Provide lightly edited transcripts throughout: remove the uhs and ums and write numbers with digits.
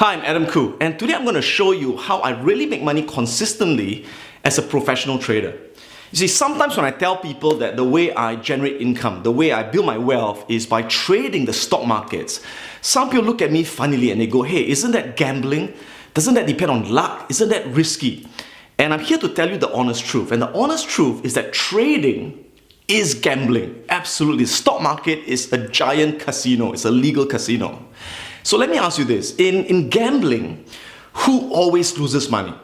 Hi, I'm Adam Khoo, and today I'm going to show you how I really make money consistently as a professional trader. You see, sometimes when I tell people that the way I generate income, the way I build my wealth is by trading the stock markets, some people look at me funnily and they go, hey, isn't that gambling? Doesn't that depend on luck? Isn't that risky? And I'm here to tell you the honest truth. And the honest truth is that trading is gambling. Absolutely. The stock market is a giant casino. It's a legal casino. So let me ask you this. In gambling, who always loses money?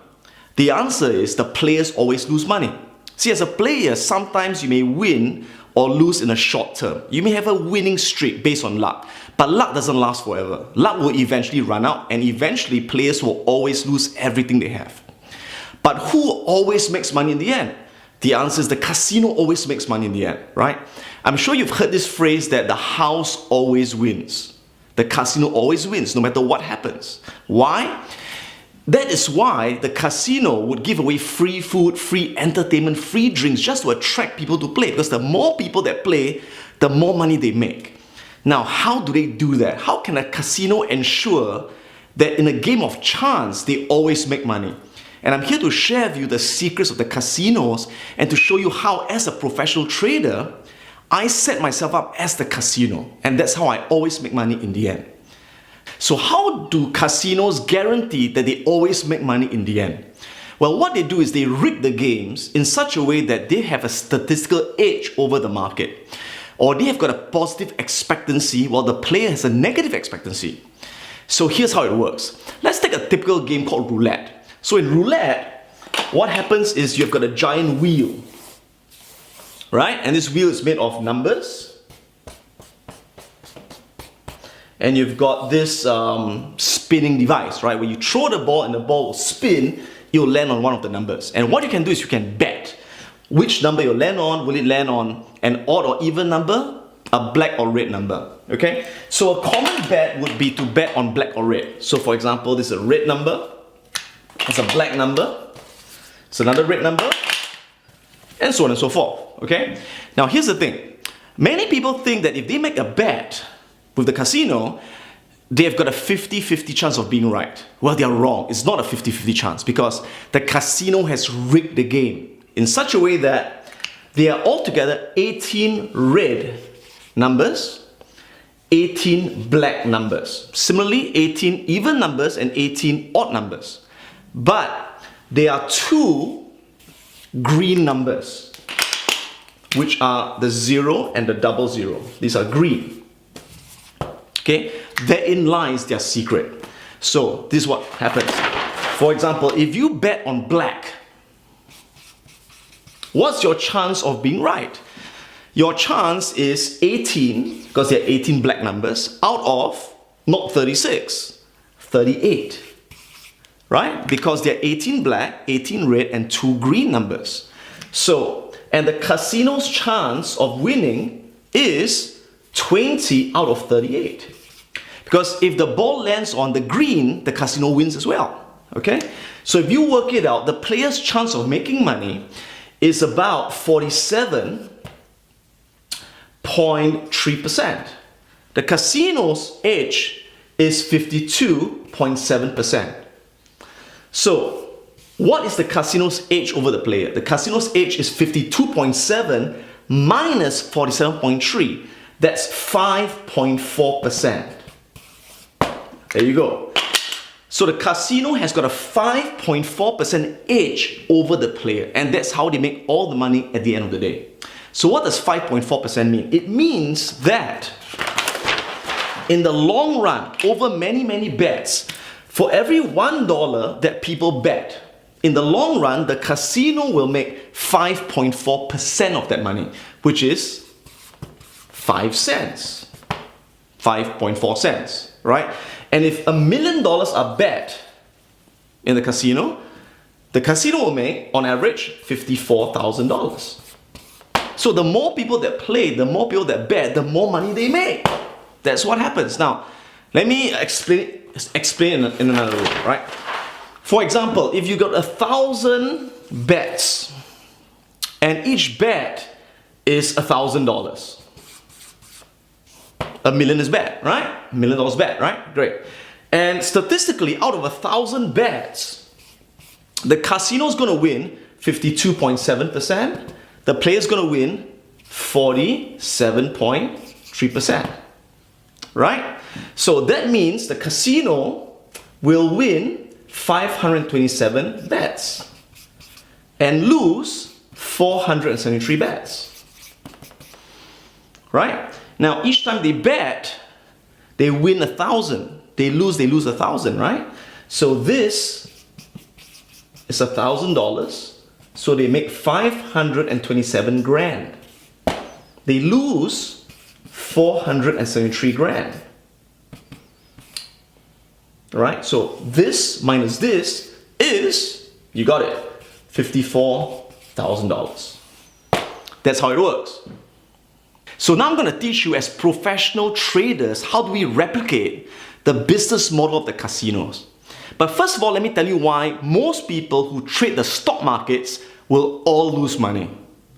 The answer is the players always lose money. See, as a player, sometimes you may win or lose in a short term. You may have a winning streak based on luck, but luck doesn't last forever. Luck will eventually run out, and eventually players will always lose everything they have. But who always makes money in the end? The answer is the casino always makes money in the end, right? I'm sure you've heard this phrase that the house always wins. The casino always wins, no matter what happens. Why? That is why the casino would give away free food, free entertainment, free drinks just to attract people to play. Because the more people that play, the more money they make. Now, how do they do that? How can a casino ensure that in a game of chance, they always make money? And I'm here to share with you the secrets of the casinos and to show you how, as a professional trader, I set myself up as the casino, and that's how I always make money in the end. So how do casinos guarantee that they always make money in the end? Well, what they do is they rig the games in such a way that they have a statistical edge over the market, or they have got a positive expectancy while the player has a negative expectancy. So here's how it works. Let's take a typical game called roulette. So in roulette, what happens is you've got a giant wheel, right? And this wheel is made of numbers. And you've got this spinning device, right? Where you throw the ball and the ball will spin, it will land on one of the numbers. And what you can do is you can bet which number you'll land on. Will it land on an odd or even number, a black or red number? Okay? So a common bet would be to bet on black or red. So for example, this is a red number, it's a black number, it's another red number, and so on and so forth. Okay? Now here's the thing. Many people think that if they make a bet with the casino, they've got a 50-50 chance of being right. Well, they're wrong. It's not a 50-50 chance because the casino has rigged the game in such a way that there are altogether 18 red numbers, 18 black numbers. Similarly, 18 even numbers and 18 odd numbers. But there are 2 green numbers, which are the 0 and the 00. These are green. Okay, therein lies their secret. So this is what happens. For example, if you bet on black, what's your chance of being right? Your chance is 18, because there are 18 black numbers, out of not 36, 38. Right? Because there are 18 black, 18 red, and 2 green numbers. So, and the casino's chance of winning is 20 out of 38. Because if the ball lands on the green, the casino wins as well. Okay? So if you work it out, the player's chance of making money is about 47.3%. The casino's edge is 52.7%. So what is the casino's edge over the player? The casino's edge is 52.7 minus 47.3. That's 5.4%. There you go. So the casino has got a 5.4% edge over the player, and that's how they make all the money at the end of the day. So what does 5.4% mean? It means that in the long run, over many bets, for every $1 that people bet, in the long run, the casino will make 5.4% of that money, which is 5 cents. 5.4 cents, right? And if $1 million are bet in the casino will make, on average, $54,000. So the more people that play, the more people that bet, the more money they make. That's what happens. Now, let me explain in another way, right? For example, if you got 1,000 bets and each bet is $1,000, $1 million is bet, right? $1 million bet, right? Great. And statistically, out of 1,000 bets, the casino's gonna win 52.7%, the player's gonna win 47.3%, right? So that means the casino will win 527 bets and lose 473 bets, right? Now, each time they bet, they win 1,000. They lose 1,000, right? So this is $1,000. So they make 527 grand. They lose 473 grand. Right? So this minus this is, you got it, $54,000. That's how it works. So now I'm going to teach you as professional traders, how do we replicate the business model of the casinos. But first of all, let me tell you why most people who trade the stock markets will all lose money.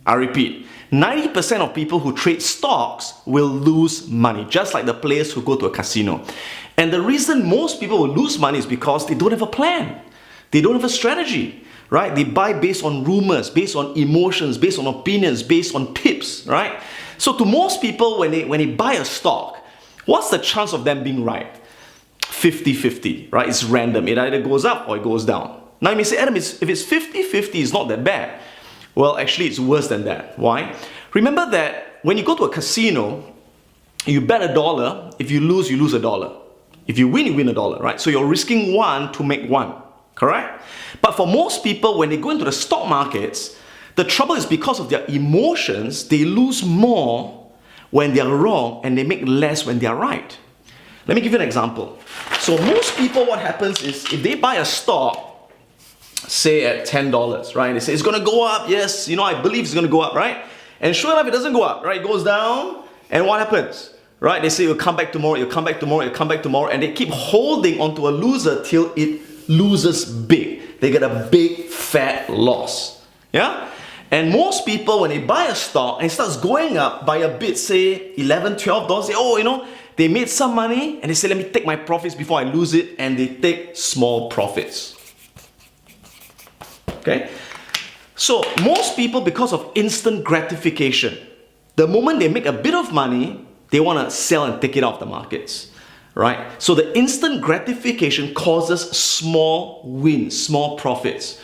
I repeat, 90% of people who trade stocks will lose money, just like the players who go to a casino. And the reason most people will lose money is because they don't have a plan. They don't have a strategy, right? They buy based on rumors, based on emotions, based on opinions, based on tips, right? So to most people, when they buy a stock, what's the chance of them being right? 50-50, right? It's random. It either goes up or it goes down. Now you may say, Adam, if it's 50-50, it's not that bad. Well, actually, it's worse than that. Why? Remember that when you go to a casino, you bet $1. If you lose $1. If you win $1, right? So you're risking one to make one, correct? But for most people, when they go into the stock markets, the trouble is because of their emotions, they lose more when they're wrong and they make less when they're right. Let me give you an example. So most people, what happens is if they buy a stock, say at $10, right? They say it's gonna go up, yes, I believe it's gonna go up, right? And sure enough, it doesn't go up, right? It goes down, and what happens? Right? They say it'll come back tomorrow, it'll come back tomorrow, it'll come back tomorrow, and they keep holding onto a loser till it loses big. They get a big fat loss. Yeah? And most people, when they buy a stock and it starts going up by a bit, say $11, $12, say, they made some money, and they say, let me take my profits before I lose it, and they take small profits. Okay? So most people, because of instant gratification, the moment they make a bit of money, they want to sell and take it off the markets, right? So the instant gratification causes small wins, small profits.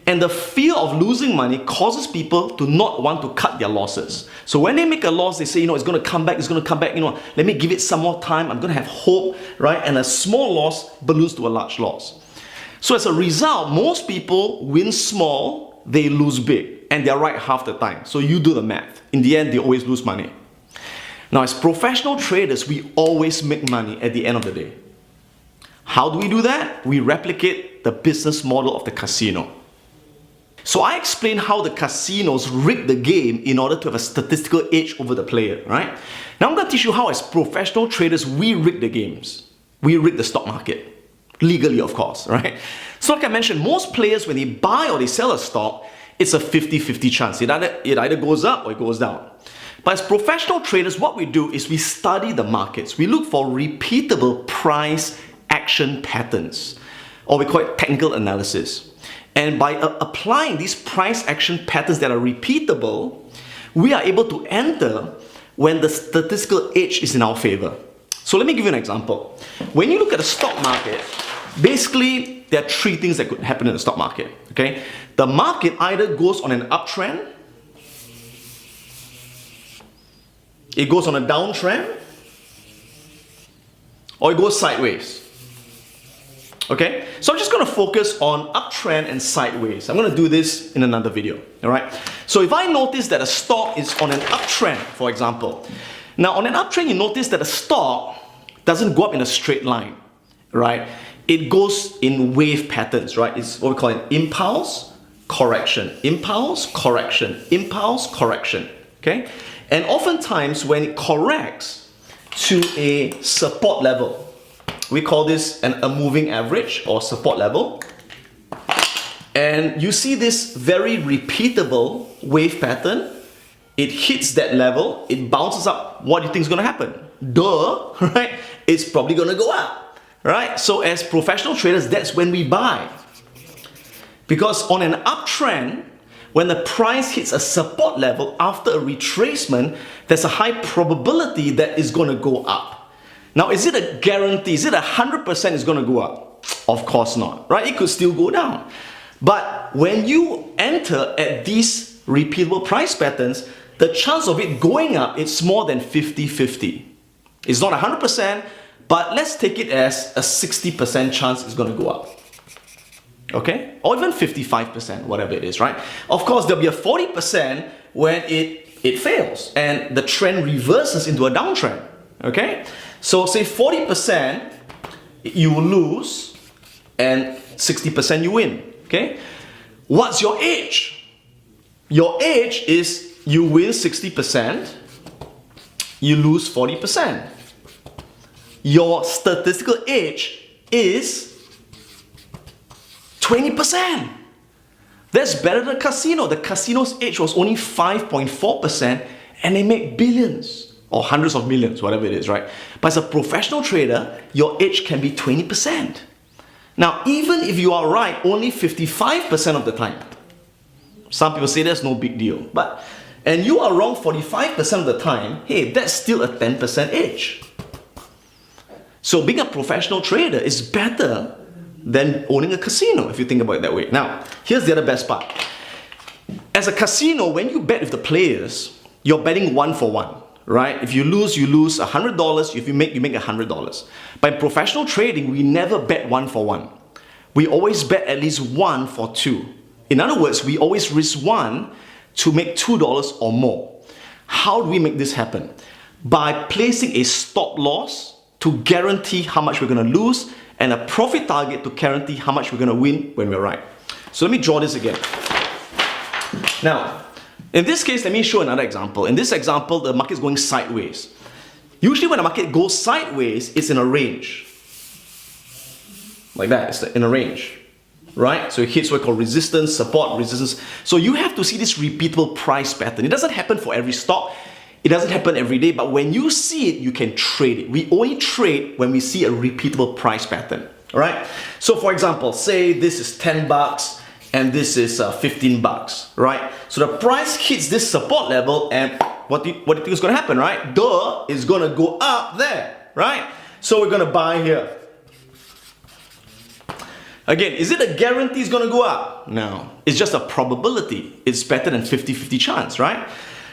And the fear of losing money causes people to not want to cut their losses. So when they make a loss, they say, it's going to come back, it's going to come back, let me give it some more time, I'm going to have hope, right? And a small loss balloons to a large loss. So as a result, most people win small, they lose big, and they're right half the time. So you do the math. In the end, they always lose money. Now, as professional traders, we always make money at the end of the day. How do we do that? We replicate the business model of the casino. So I explained how the casinos rig the game in order to have a statistical edge over the player, right? Now I'm going to teach you how as professional traders, we rig the games. We rig the stock market. Legally, of course, right? So like I mentioned, most players, when they buy or they sell a stock, it's a 50-50 chance. It either goes up or it goes down. But as professional traders, what we do is we study the markets. We look for repeatable price action patterns, or we call it technical analysis. And by applying these price action patterns that are repeatable, we are able to enter when the statistical edge is in our favor. So let me give you an example. When you look at the stock market, basically there are three things that could happen in the stock market. Okay, the market either goes on an uptrend, it goes on a downtrend, or it goes sideways. Okay, so I'm just going to focus on uptrend and sideways. I'm going to do this in another video. All right, so if I notice that a stock is on an uptrend, for example, now on an uptrend, you notice that a stock doesn't go up in a straight line, right? It goes in wave patterns, right? It's what we call an impulse, correction, impulse, correction, impulse, correction, okay? And oftentimes when it corrects to a support level, we call this a moving average or support level. And you see this very repeatable wave pattern. It hits that level, it bounces up. What do you think is going to happen? Duh, right? It's probably going to go up. right? So as professional traders, that's when we buy. Because on an uptrend, when the price hits a support level after a retracement, there's a high probability that it's going to go up. Now, is it a guarantee? Is it 100% it's going to go up? Of course not, right? It could still go down. But when you enter at these repeatable price patterns, the chance of it going up, it's more than 50-50. It's not 100%, but let's take it as a 60% chance it's going to go up. Okay? Or even 55%, whatever it is, right? Of course, there'll be a 40% when it fails and the trend reverses into a downtrend. Okay? So say 40% you will lose and 60% you win. Okay? What's your edge? Your edge is you win 60%, you lose 40%. Your statistical edge is 20%. That's better than casino. The casino's edge was only 5.4% and they make billions or hundreds of millions, whatever it is, right? But as a professional trader, your edge can be 20%. Now, even if you are right only 55% of the time, some people say that's no big deal, and you are wrong 45% of the time, hey, that's still a 10% edge. So being a professional trader is better than owning a casino, if you think about it that way. Now, here's the other best part. As a casino, when you bet with the players, you're betting 1 for 1, right? If you lose $100. If you make $100. But in professional trading, we never bet 1 for 1. We always bet at least 1 for 2. In other words, we always risk 1 to make $2 or more. How do we make this happen? By placing a stop loss to guarantee how much we're going to lose and a profit target to guarantee how much we're going to win when we're right. So let me draw this again. Now, in this case, let me show another example. In this example, the market is going sideways. Usually when the market goes sideways, it's in a range. Like that, it's in a range, right? So it hits what we call resistance, support, resistance. So you have to see this repeatable price pattern. It doesn't happen for every stock. It doesn't happen every day, but when you see it, you can trade it. We only trade when we see a repeatable price pattern, all right? So for example, say this is $10 and this is $15, right? So the price hits this support level and what do you think is going to happen, right? Duh, it's going to go up there, right? So we're going to buy here. Again, is it a guarantee it's going to go up? No, it's just a probability. It's better than 50-50 chance, right?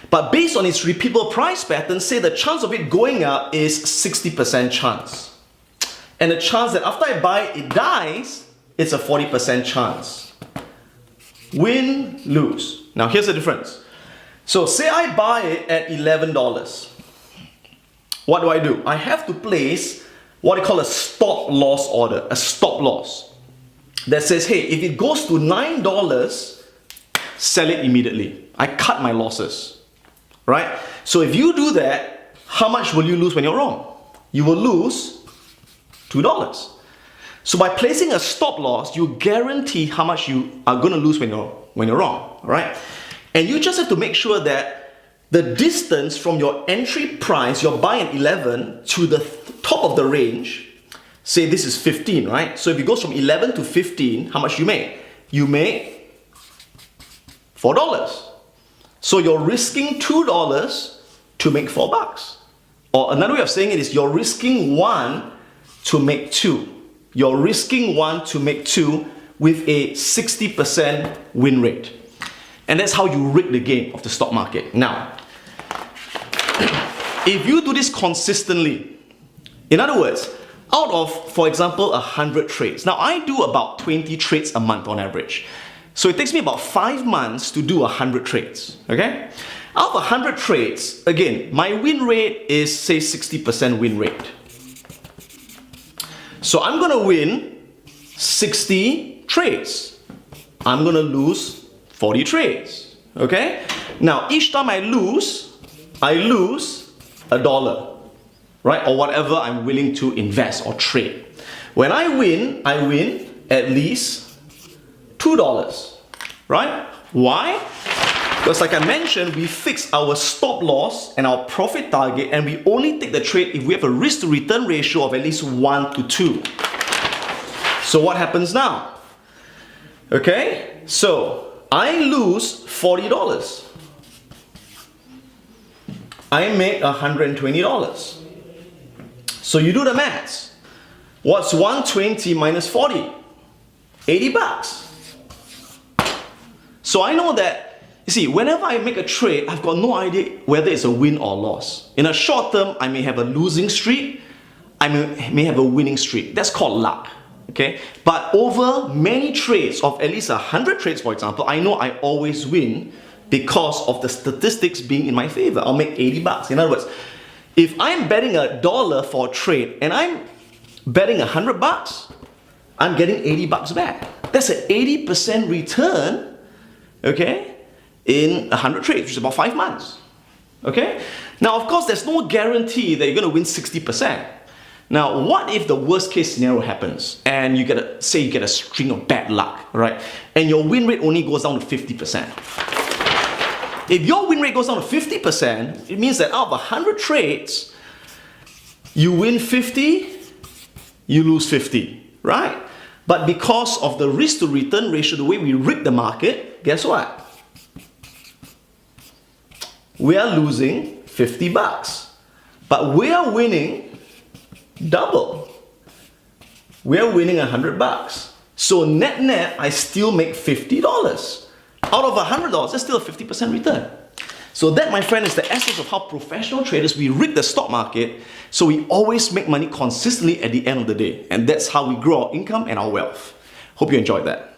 But based on its repeatable price pattern, say the chance of it going up is 60% chance. And the chance that after I buy it dies, it's a 40% chance. Win, lose. Now here's the difference. So say I buy it at $11. What do? I have to place what I call a stop loss order, a stop loss. That says, hey, if it goes to $9, sell it immediately. I cut my losses. Right? So if you do that, how much will you lose when you're wrong? You will lose $2. So by placing a stop loss, you guarantee how much you are going to lose when you're wrong, right? And you just have to make sure that the distance from your entry price, you're buying at 11 to the top of the range, say this is 15, right? So if it goes from 11 to 15, how much you make? You make $4. So you're risking $2 to make $4. Or another way of saying it is you're risking 1 to make 2. You're risking 1 to make 2 with a 60% win rate. And that's how you rig the game of the stock market. Now, if you do this consistently, in other words, out of, for example, 100 trades. Now, I do about 20 trades a month on average. So it takes me about 5 months to do 100 trades, okay? Out of 100 trades, again, my win rate is, say, 60% win rate. So I'm gonna win 60 trades. I'm gonna lose 40 trades, okay? Now, each time I lose $1, right? Or whatever I'm willing to invest or trade. When I win at least $2, right? Why? Because like I mentioned, we fix our stop loss and our profit target, and we only take the trade if we have a risk to return ratio of at least 1 to 2. So what happens now? Okay, so I lose $40. I make $120. So you do the maths. What's 120 minus 40? 80 bucks. So I know that, you see, whenever I make a trade, I've got no idea whether it's a win or loss. In a short term, I may have a losing streak, I may have a winning streak. That's called luck. Okay? But over many trades, of at least 100 trades, for example, I know I always win because of the statistics being in my favor. I'll make 80 bucks. In other words, if I'm betting $1 for a trade and I'm betting 100 bucks, I'm getting 80 bucks back. That's an 80% return, okay, in 100 trades, which is about 5 months. Okay? Now, of course, there's no guarantee that you're going to win 60%. Now, what if the worst case scenario happens and you get a string of bad luck, right? And your win rate only goes down to 50%. If your win rate goes down to 50%, it means that out of 100 trades, you win 50, you lose 50, right? But because of the risk to return ratio, the way we rig the market, guess what? We are losing 50 bucks, but we are winning double. We are winning 100 bucks. So net, I still make $50. Out of $100, that's still a 50% return. So that, my friend, is the essence of how professional traders, we rig the stock market so we always make money consistently at the end of the day. And that's how we grow our income and our wealth. Hope you enjoyed that.